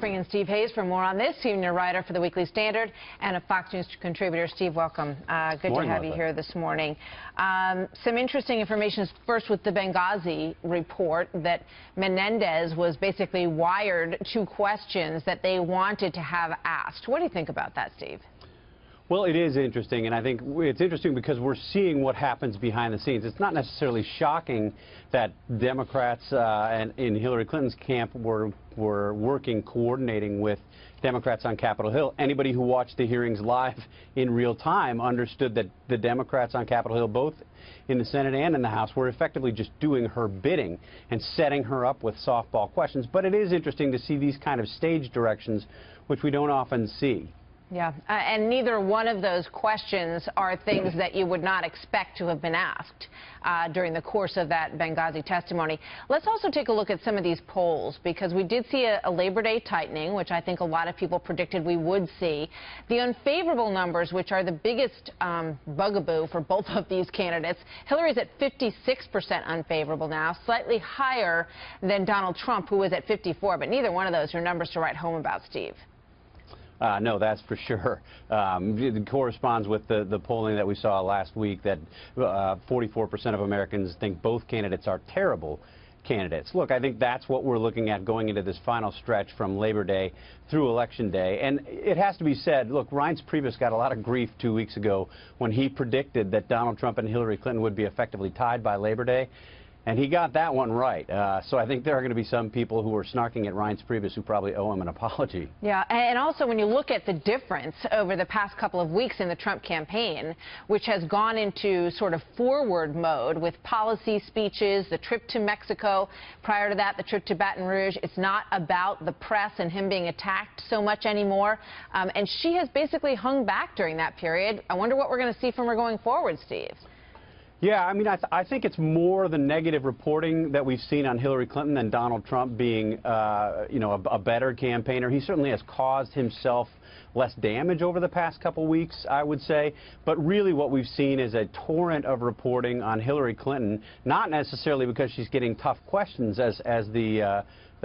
bring in Steve Hayes for more on this, senior writer for the Weekly Standard and a Fox News contributor. Steve, welcome. Good to have you here this morning. Some interesting information first with the Benghazi report that Menendez was basically wired 2 questions that they wanted to have asked. What do you think about that, Steve? Well, it is interesting, and I think it's interesting because we're seeing what happens behind the scenes. It's not necessarily shocking that Democrats and in Hillary Clinton's camp were working, coordinating with Democrats on Capitol Hill. Anybody who watched the hearings live in real time understood that the Democrats on Capitol Hill, both in the Senate and in the House, were effectively just doing her bidding and setting her up with softball questions. But it is interesting to see these kind of stage directions, which we don't often see. Yeah, and neither one of those questions are things that you would not expect to have been asked during the course of that Benghazi testimony. Let's also take a look at some of these polls, because we did see a Labor Day tightening, which I think a lot of people predicted we would see. The unfavorable numbers, which are the biggest bugaboo for both of these candidates, Hillary's at 56% unfavorable now, slightly higher than Donald Trump, who was at 54%, but neither one of those are numbers to write home about, Steve. No, that's for sure. It corresponds with the polling that we saw last week that 44% of Americans think both candidates are terrible candidates. Look, I think that's what we're looking at going into this final stretch from Labor Day through Election Day. And it has to be said, look, Reince Priebus got a lot of grief 2 weeks ago when he predicted that Donald Trump and Hillary Clinton would be effectively tied by Labor Day. And he got that one right. So I think there are going to be some people who are snarking at Reince Priebus who probably owe him an apology. Yeah, and also when you look at the difference over the past couple of weeks in the Trump campaign, which has gone into sort of forward mode with policy speeches, the trip to Mexico, prior to that, the trip to Baton Rouge. It's not about the press and him being attacked so much anymore. And she has basically hung back during that period. I wonder what we're going to see from her going forward, Steve. Yeah, I mean, I think it's more the negative reporting that we've seen on Hillary Clinton than Donald Trump being, you know, a better campaigner. He certainly has caused himself less damage over the past couple weeks, I would say. But really what we've seen is a torrent of reporting on Hillary Clinton, not necessarily because she's getting tough questions, as the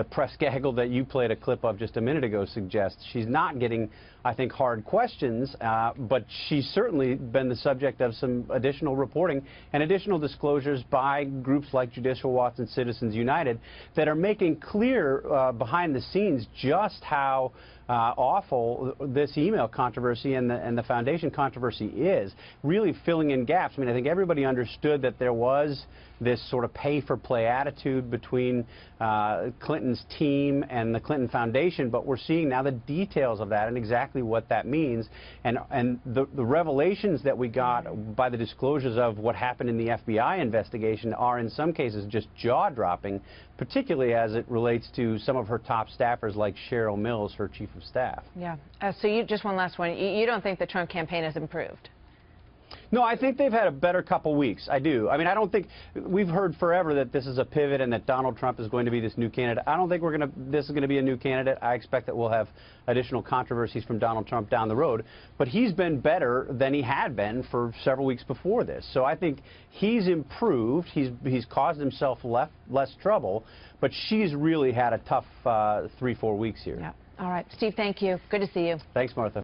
press gaggle that you played a clip of just a minute ago suggests. She's not getting, I think, hard questions, but she's certainly been the subject of some additional reporting and additional disclosures by groups like Judicial Watch and Citizens United that are making clear behind the scenes just how awful this email controversy and the foundation controversy is, really filling in gaps. I mean, I think everybody understood that there was this sort of pay-for-play attitude between Clinton's team and the Clinton Foundation, but we're seeing now the details of that and exactly what that means. And the revelations that we got by the disclosures of what happened in the FBI investigation are in some cases just jaw-dropping, particularly as it relates to some of her top staffers like Cheryl Mills, her chief of staff. Yeah. So you, just one last one. You don't think the Trump campaign has improved? No, I think they've had a better couple weeks. I do. I mean, I don't think we've heard forever that this is a pivot and that Donald Trump is going to be this new candidate. I don't think this is going to be a new candidate. I expect that we'll have additional controversies from Donald Trump down the road. But he's been better than he had been for several weeks before this. So I think he's improved. He's caused himself less trouble. But she's really had a tough 3-4 weeks here. Yeah. All right. Steve, thank you. Good to see you. Thanks, Martha.